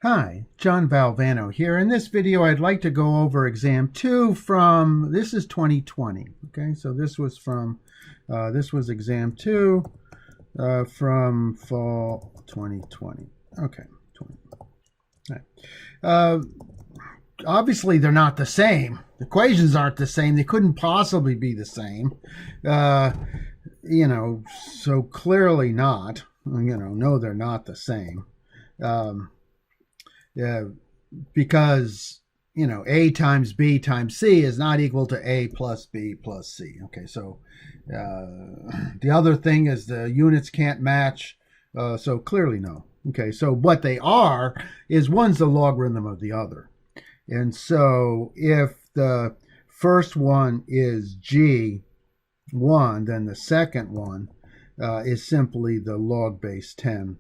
Hi, John Valvano here. In this video, I'd like to go over exam 2 from, this is 2020. Okay, so this was exam 2 from fall 2020. Okay, 20. All right. Obviously, they're not the same. The equations aren't the same. They couldn't possibly be the same. So clearly not. No, they're not the same. Because A times B times C is not equal to A plus B plus C. Okay, so the other thing is the units can't match, so clearly no. Okay, so what they are is one's the logarithm of the other. And so if the first one is G1, then the second one is simply the log base 10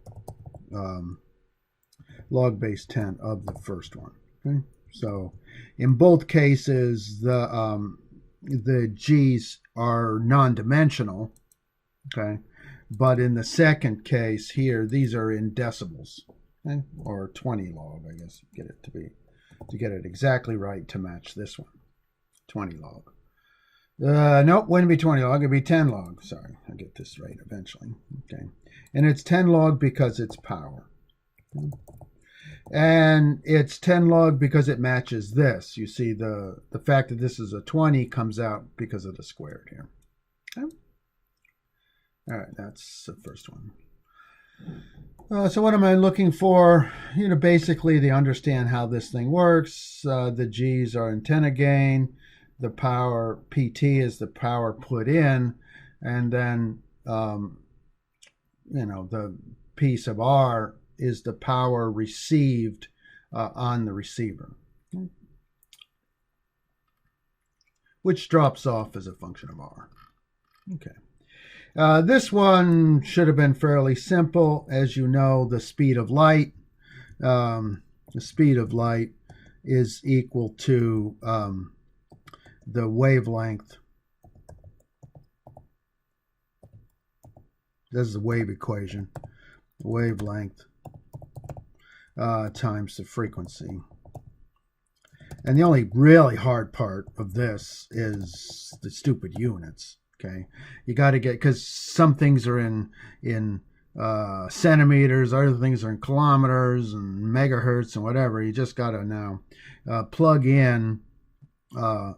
of the first one. Okay, so in both cases, the G's are non-dimensional. Okay, but in the second case here, these are in decibels, okay? Or 20 log, I guess, to get it exactly right to match this one. 20 log. Nope, wouldn't be 20 log. It'd be 10 log. Sorry, I'll get this right eventually. Okay, and it's 10 log because it's power. Okay. And it's 10 log because it matches this. You see the fact that this is a 20 comes out because of the squared here. Okay. All right, that's the first one. So what am I looking for? Basically they understand how this thing works. The G's are antenna gain. The power PT is the power put in. And then, the piece of R is the power received on the receiver, which drops off as a function of R. Okay. This one should have been fairly simple. As you know, the speed of light is equal to the wavelength. This is the wave equation. Wavelength times the frequency. And the only really hard part of this is the stupid units. Okay, you got to get, because some things are in centimeters, other things are in kilometers and megahertz and whatever. You just got to now plug in the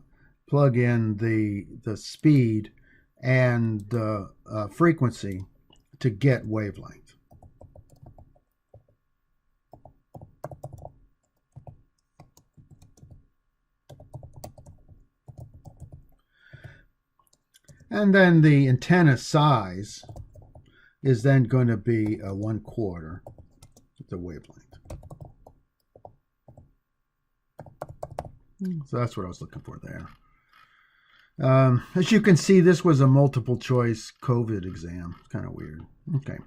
speed and the frequency to get wavelength. And then the antenna size is then going to be 1/4 the wavelength. So that's what I was looking for there. As you can see, this was a multiple choice COVID exam. It's kind of weird. Okay.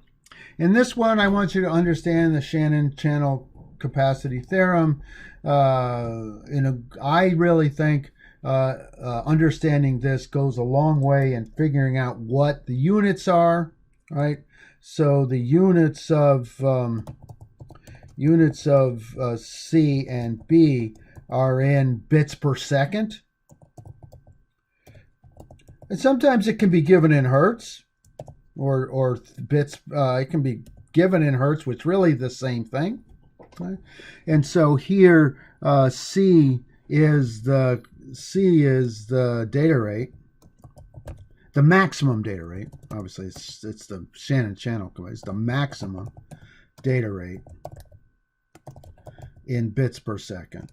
In this one, I want you to understand the Shannon channel capacity theorem. I really think understanding this goes a long way in figuring out what the units are, right? So the units of C and B are in bits per second. And sometimes it can be given in hertz or bits. It can be given in hertz, which is really the same thing. Okay? And so here C is the data rate, the maximum data rate. Obviously, it's the Shannon channel. It's the maximum data rate in bits per second.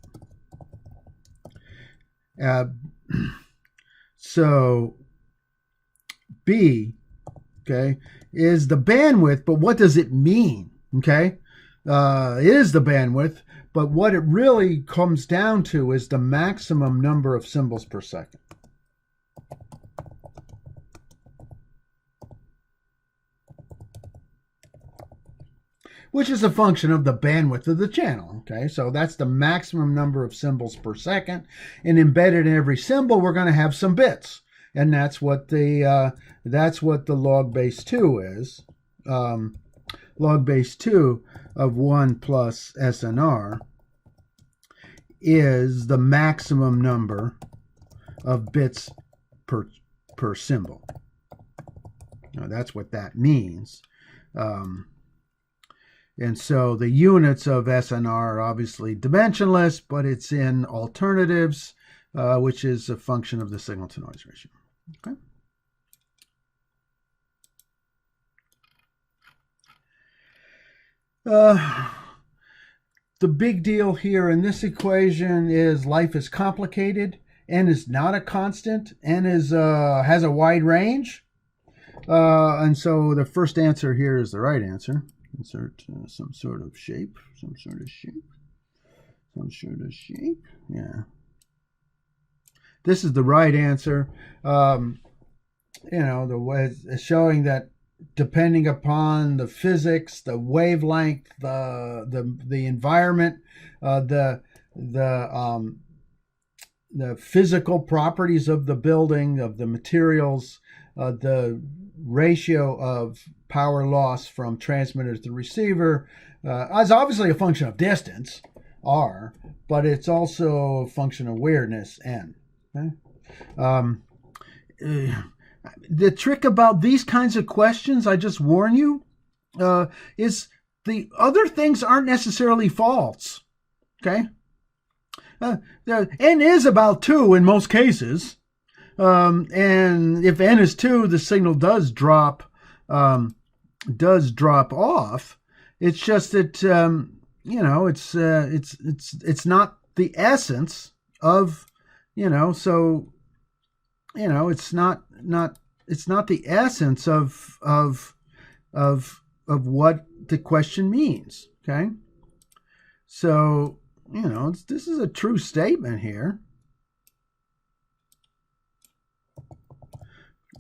So B, okay, is the bandwidth, but what does it mean? Okay, it is the bandwidth. But what it really comes down to is the maximum number of symbols per second. Which is a function of the bandwidth of the channel. Okay, so that's the maximum number of symbols per second. And embedded in every symbol, we're going to have some bits. And that's what the log base 2 is. log base 2 of 1 plus SNR is the maximum number of bits per symbol. Now, that's what that means. And so the units of SNR are obviously dimensionless, but it's in alternatives, which is a function of the signal-to-noise ratio. Okay. The big deal here in this equation is life is complicated. N is not a constant. N is has a wide range. And so the first answer here is the right answer. Insert some sort of shape. Yeah. This is the right answer. The way it's showing that depending upon the physics, the wavelength, the environment, the physical properties of the building, of the materials, the ratio of power loss from transmitter to receiver is obviously a function of distance, r, but it's also a function of weirdness, n. Okay? The trick about these kinds of questions, I just warn you, is the other things aren't necessarily false. Okay? N is about 2 in most cases. And if n is 2, the signal does drop off. It's just that it's not the essence of it's not the essence of what the question means. Okay, so this is a true statement here.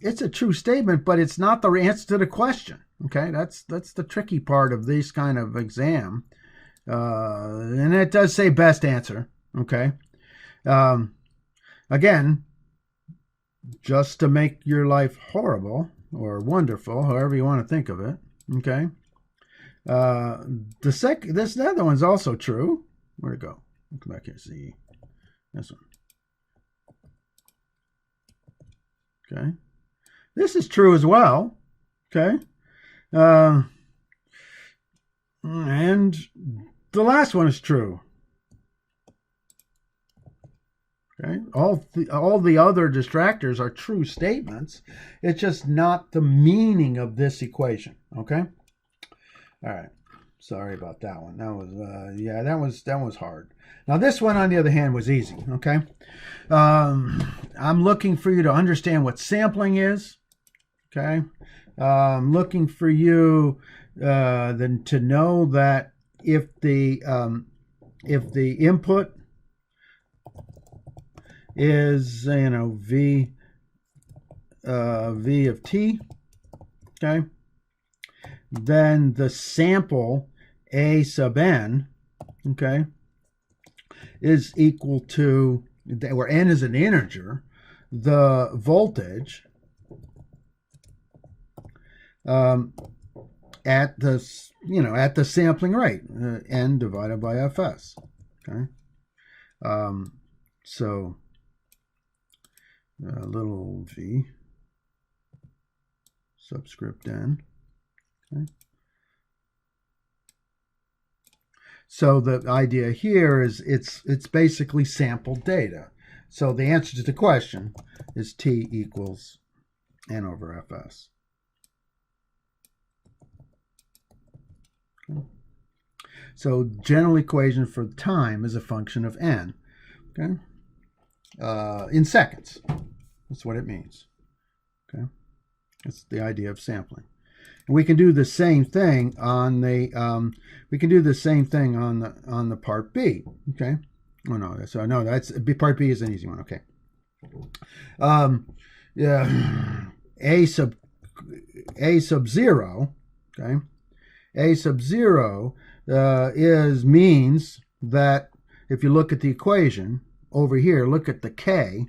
It's a true statement, but it's not the answer to the question. Okay, that's the tricky part of this kind of exam, and it does say best answer. Okay, again, just to make your life horrible or wonderful, however you want to think of it. Okay, this other one's also true. Where'd it go? I'll come back here and see this one. Okay. This is true as well, okay? And the last one is true. Okay? All the other distractors are true statements. It's just not the meaning of this equation, okay? All right. Sorry about that one. That was that was hard. Now this one, on the other hand, was easy, okay? I'm looking for you to understand what sampling is. Okay, I'm looking for you then to know that if the input is v of t, okay, then the sample a sub n, okay, is equal to, where n is an integer, the voltage at the sampling rate, n divided by fs. Okay, so little v subscript n. Okay. So the idea here is it's basically sampled data. So the answer to the question is t equals n over fs. So general equation for time is a function of n, okay, in seconds. That's what it means. Okay, that's the idea of sampling. And we can do the same thing on the on the part B. Okay. Oh no, so no, that's part B is an easy one. Okay. Yeah, a sub 0. Okay. A sub 0 means that if you look at the equation over here, look at the k,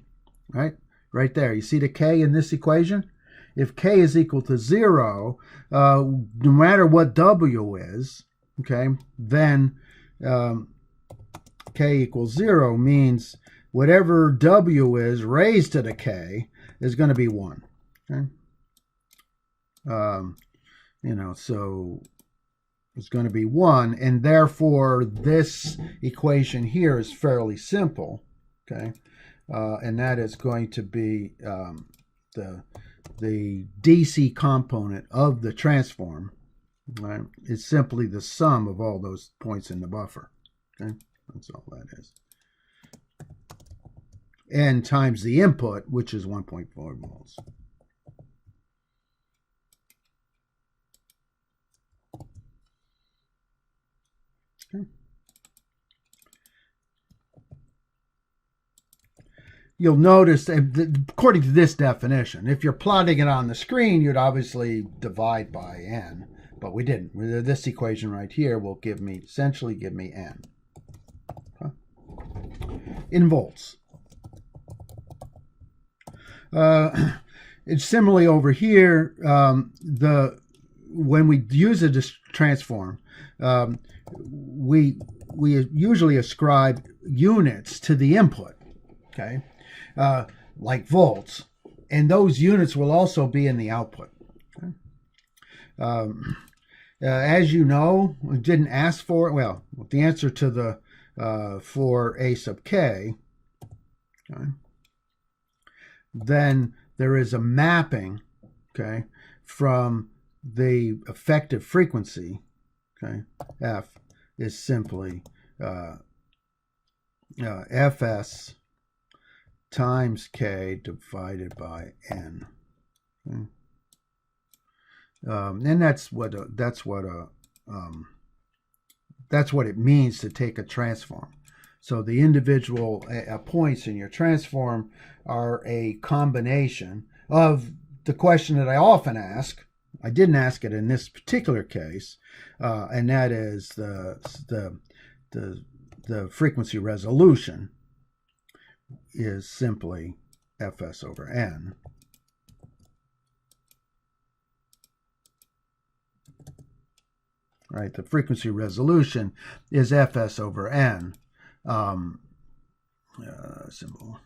right there. You see the k in this equation? if k is equal to 0, no matter what w is, okay, then k equals 0 means whatever w is raised to the k is going to be 1. Okay? So it's going to be 1, and therefore this equation here is fairly simple. Okay, and that is going to be the DC component of the transform. Right? It's simply the sum of all those points in the buffer. Okay, that's all that is. N times the input, which is 1.4 volts. Okay. You'll notice that according to this definition, if you're plotting it on the screen, you'd obviously divide by n, but we didn't. This equation right here will essentially give me n. Okay. In volts. It's similarly over here. When we use a transform, we usually ascribe units to the input. Okay, like volts, and those units will also be in the output. Okay? As you know, we didn't ask for it. Well, the answer to the for a sub k. Okay, then there is a mapping, okay, from the effective frequency, okay, F is simply Fs times K divided by N. Okay? And that's what it means to take a transform. So the individual points in your transform are a combination of the question that I often ask. I didn't ask it in this particular case, and that is the frequency resolution is simply Fs over N. Right, the frequency resolution is Fs over N. Symbol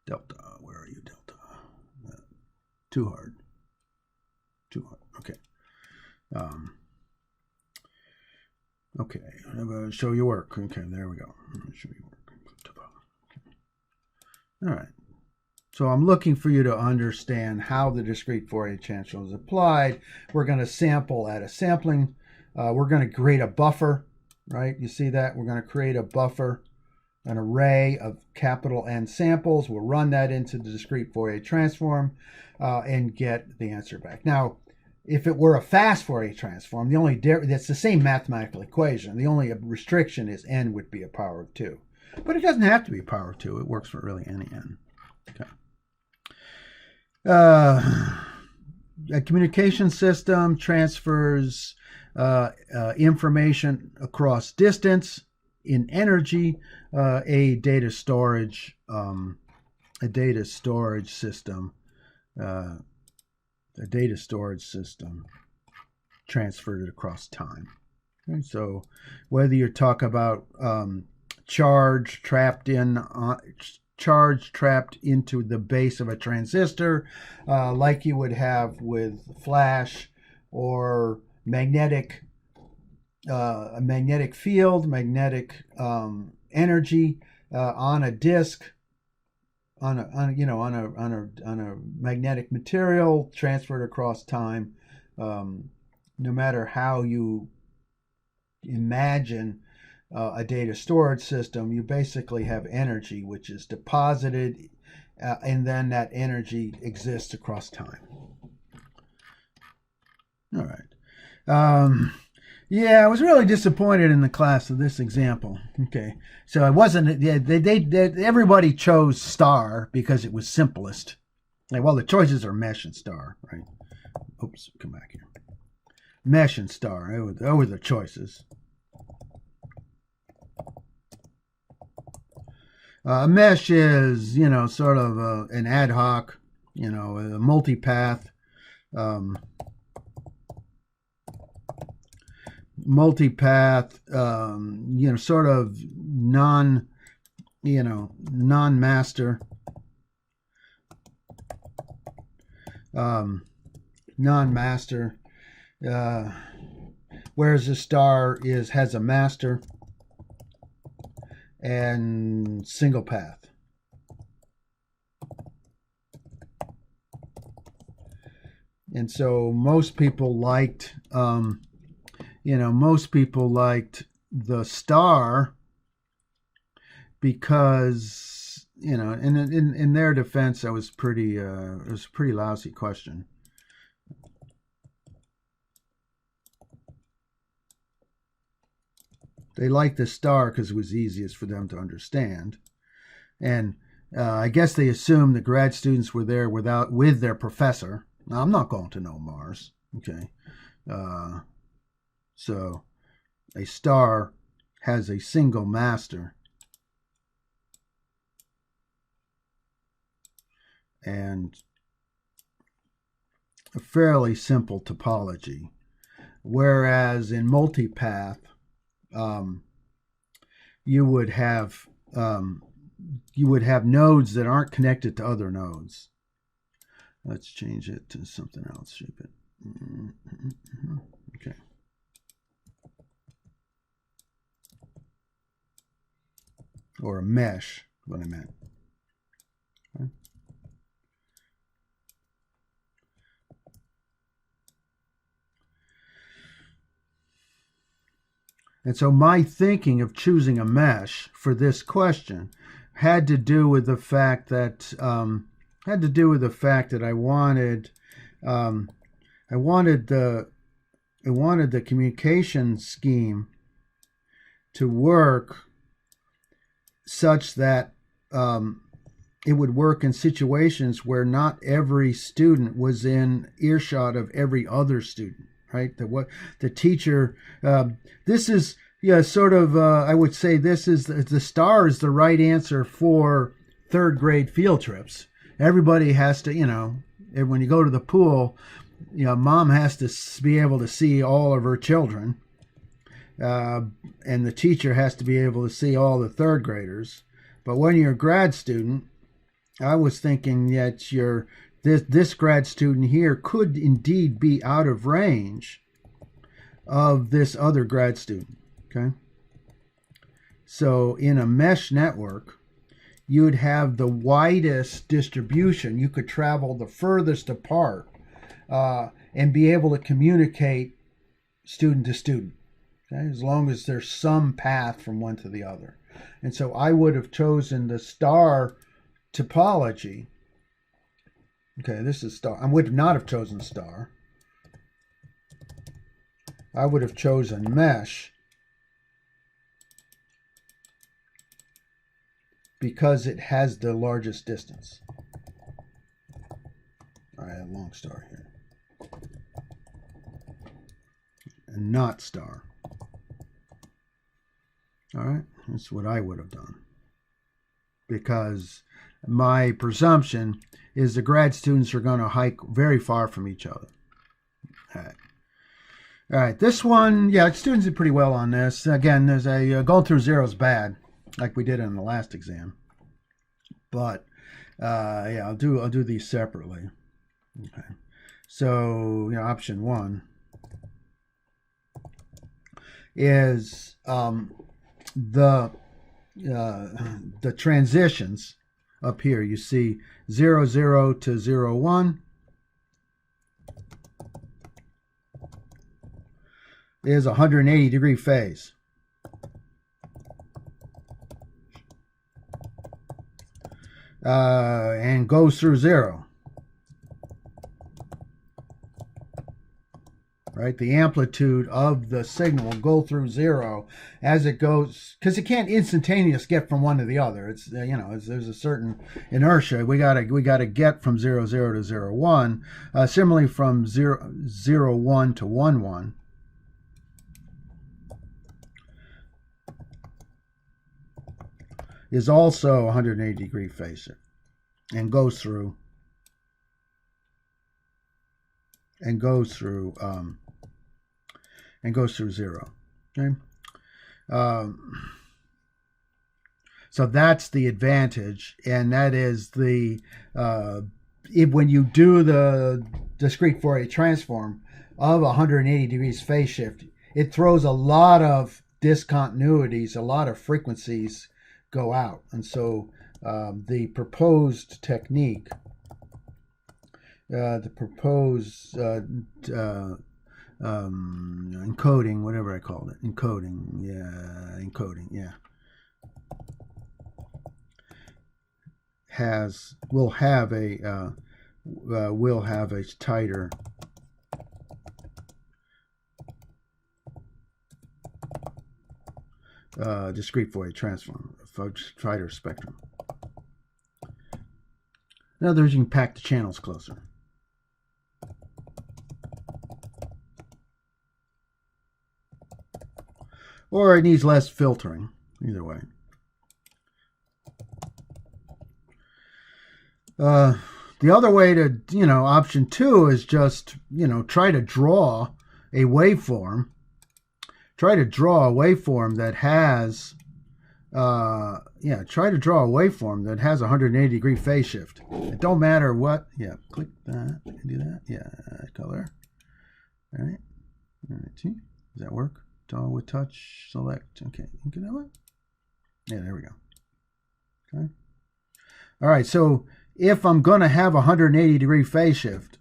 delta. Where are you, delta? Too hard. Okay. Okay. I'm going to show you work. Okay, there we go. Show you work. All right. So I'm looking for you to understand how the discrete Fourier transform is applied. We're going to sample at a sampling. We're going to create a buffer, right? You see that? We're going to create a buffer, an array of capital N samples. We'll run that into the discrete Fourier transform and get the answer back. Now, if it were a fast Fourier transform, that's the same mathematical equation. The only restriction is N would be a power of 2. But it doesn't have to be a power of 2. It works for really any N. Okay. A communication system transfers information across distance in energy. A data storage system transferred it across time. Okay, so whether you're talking about charge trapped into the base of a transistor, like you would have with flash, or a magnetic field, magnetic energy on a disk, on a magnetic material transferred across time. No matter how you imagine a data storage system, you basically have energy which is deposited, and then that energy exists across time. All right. Yeah, I was really disappointed in the class of this example. Okay, so it wasn't. Yeah, everybody chose star because it was simplest. Well, the choices are mesh and star, right? Oops, come back here. Mesh and star. Those were the choices. Mesh is, sort of an ad hoc a multipath, sort of non-master, non-master, whereas the star has a master and single path. And so most people liked the star because, in their defense, it was a pretty lousy question. They liked the star because it was easiest for them to understand. And I guess they assumed the grad students were there with their professor. Now, I'm not going to know Mars. Okay. So a star has a single master. And a fairly simple topology. Whereas in multipath, you would have nodes that aren't connected to other nodes. Let's change it to something else. Shape it. Okay. Or a mesh, what I meant. Okay. And so my thinking of choosing a mesh for this question had to do with the fact that I wanted the communication scheme to work such that it would work in situations where not every student was in earshot of every other student. Right, the teacher. This is sort of. I would say this is the star is the right answer for third grade field trips. Everybody has to, when you go to the pool, mom has to be able to see all of her children, and the teacher has to be able to see all the third graders. But when you're a grad student, I was thinking that this grad student here could indeed be out of range of this other grad student, okay? So in a mesh network, you'd have the widest distribution. You could travel the furthest apart and be able to communicate student to student, okay? As long as there's some path from one to the other. And so I would have chosen the star topology. Okay, this is star. I would not have chosen star. I would have chosen mesh because it has the largest distance. All right, a long star here. And not star. All right, that's what I would have done. Because my presumption is the grad students are going to hike very far from each other. All right, this one, students did pretty well on this. Again, there's going through zero is bad, like we did in the last exam. But I'll do these separately. Okay, so option one is the transitions up here. You see 0, 0 to 0, 1 is a 180-degree phase. And goes through 0. Right, the amplitude of the signal will go through 0 as it goes, because it can't instantaneously get from one to the other. It's there's a certain inertia. We gotta get from 0, 0 to 0, 1. Similarly, from 0, 0, 1 to 1, 1. Is also a 180-degree phaser and goes through and goes through 0. Okay. So that's the advantage, and that is the when you do the discrete Fourier transform of 180 degrees phase shift, it throws a lot of discontinuities, a lot of frequencies go out, and so the proposed technique, encoding, whatever I called it, encoding, will have a tighter discrete Fourier transform, tighter spectrum. In other words, you can pack the channels closer. Or it needs less filtering, either way. The other way to, option 2 is just, try to draw a waveform. Try to draw a waveform that has, try to draw a waveform that has 180 degree phase shift. It don't matter what. Yeah, click that. Do that. Yeah, color. All right. Does that work? Draw with touch. Select. Okay. You can do it. Yeah, there we go. Okay. All right. So if I'm going to have 180 degree phase shift,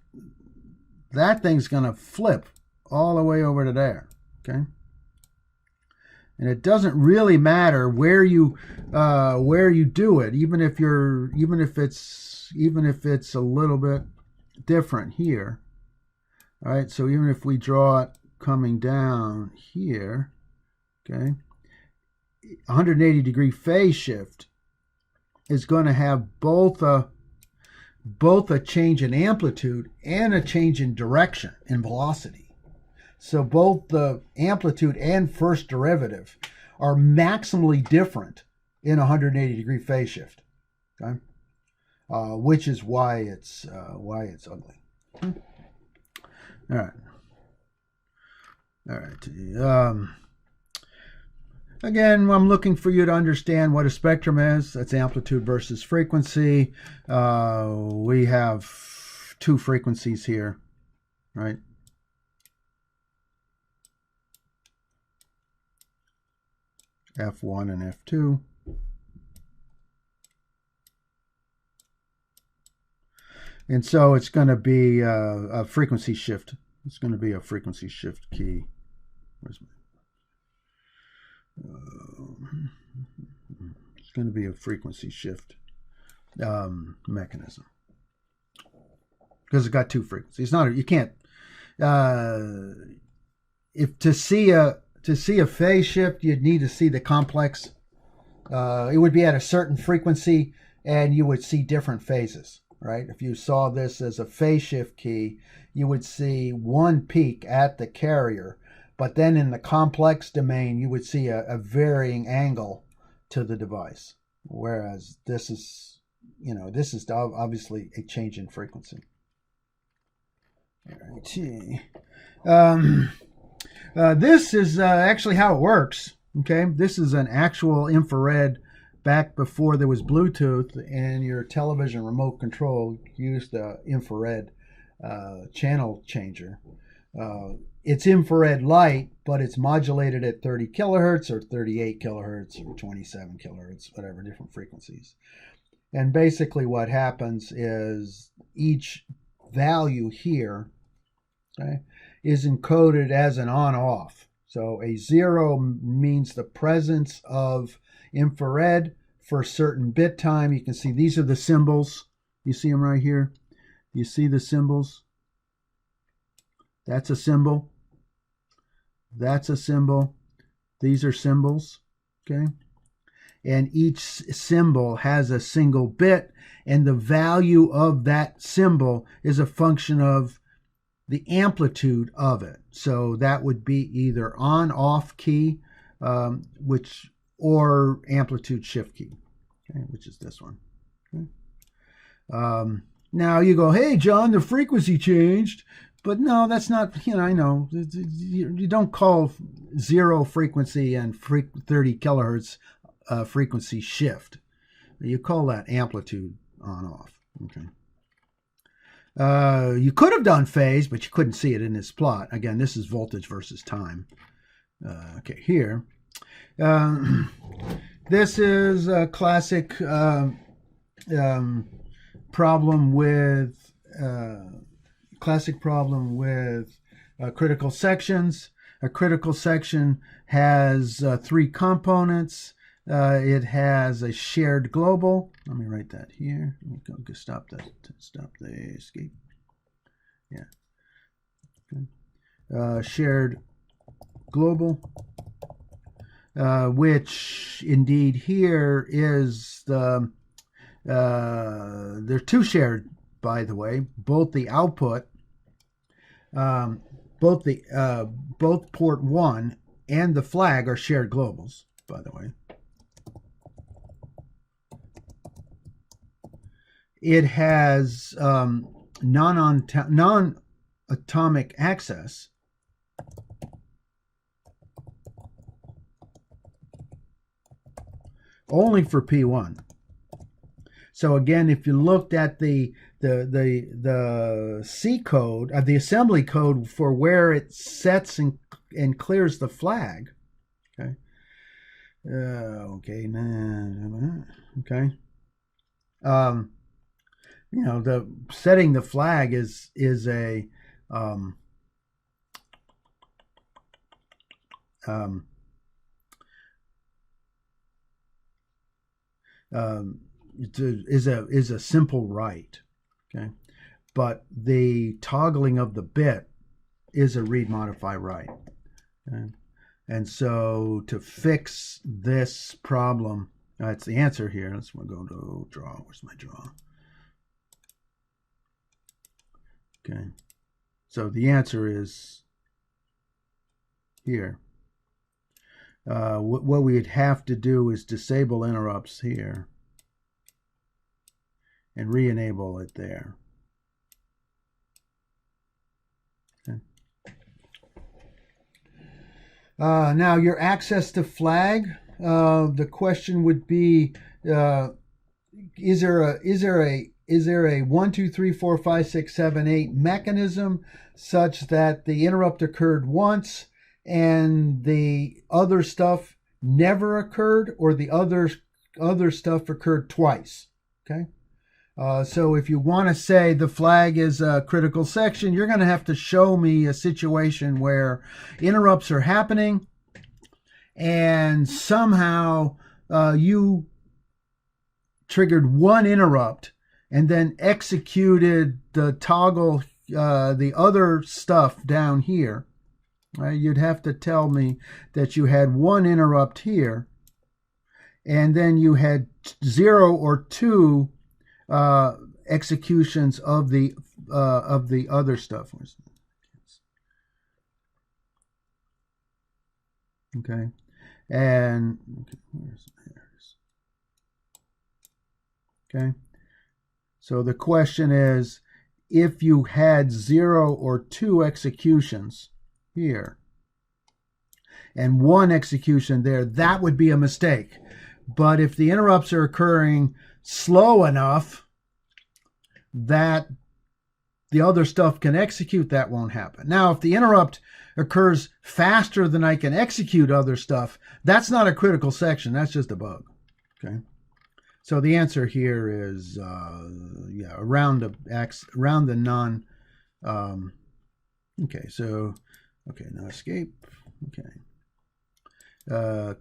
that thing's going to flip all the way over to there. Okay. And it doesn't really matter where you do it, even if it's a little bit different here. All right, so even if we draw it coming down here, okay, 180 degree phase shift is going to have both a change in amplitude and a change in direction and velocity. So both the amplitude and first derivative are maximally different in 180 degree phase shift, okay? Which is why it's ugly. Okay. All right. Again, I'm looking for you to understand what a spectrum is. That's amplitude versus frequency. We have 2 frequencies here, right? F1 and F2. And so it's going to be a frequency shift. It's going to be a frequency shift key. Where's my? It's going to be a frequency shift mechanism because it's got 2 frequencies. It's not. You can't. If to see a phase shift, you'd need to see the complex. It would be at a certain frequency, and you would see different phases, right? If you saw this as a phase shift key, you would see one peak at the carrier, but then in the complex domain, you would see a varying angle to the device. Whereas this is, obviously a change in frequency. This is actually how it works. Okay, this is an actual infrared. Back before there was Bluetooth and your television remote control used the infrared channel changer. It's infrared light, but it's modulated at 30 kilohertz or 38 kilohertz or 27 kilohertz, whatever, different frequencies. And basically what happens is each value here, okay, is encoded as an on-off. So a 0 means the presence of infrared for a certain bit time. You can see these are the symbols. You see them right here. You see the symbols? That's a symbol. That's a symbol. These are symbols, okay? And each symbol has a single bit, and the value of that symbol is a function of the amplitude of it. So that would be either on-off key, or amplitude shift key, okay, which is this one. Okay. Now you go, hey, John, the frequency changed, But no, that's not, I know. You don't call 0 frequency and 30 kilohertz frequency shift. You call that amplitude on off. Okay. You could have done phase, but you couldn't see it in this plot. Again, this is voltage versus time. Okay, here. This is a classic problem with critical sections. A critical section has 3 components. It has a shared global. Let me write that here. Let me go stop the escape. Yeah. Okay. Shared global, which indeed here is the. They're 2 shared, by the way. Both the output, both port 1 and the flag are shared globals, by the way. It has non-atomic access. Only for P1. So again, if you looked at the C code, the assembly code for where it sets and clears the flag, okay, okay, the setting the flag is a is a simple write, okay, but the toggling of the bit is a read modify write, okay? And so to fix this problem, that's the answer here. Let's go to draw. Where's my draw? Okay, so the answer is here. What we'd have to do is disable interrupts here and re-enable it there. Okay. Now your access to flag. The question would be: is there a 1, 2, 3, 4, 5, 6, 7, 8 mechanism such that the interrupt occurred once and the other stuff never occurred, or the other stuff occurred twice? Okay. So if you want to say the flag is a critical section, you're going to have to show me a situation where interrupts are happening and somehow you triggered one interrupt and then executed the toggle, the other stuff down here. Right? You'd have to tell me that you had one interrupt here and then you had 0 or 2 executions of the other stuff. Okay, and okay. So the question is, if you had 0 or 2 executions here and 1 execution there, that would be a mistake. But if the interrupts are occurring slow enough that the other stuff can execute, that won't happen. Now, if the interrupt occurs faster than I can execute other stuff, that's not a critical section. That's just a bug. Okay. So the answer here is, around the non. Okay. So, okay. Now escape. Okay.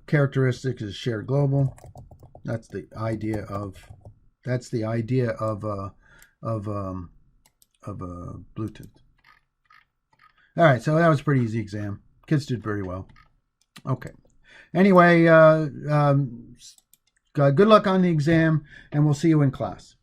Characteristics is shared global. That's the idea of Bluetooth. All right, so that was a pretty easy exam. Kids did very well. Okay. Anyway, good luck on the exam, and we'll see you in class.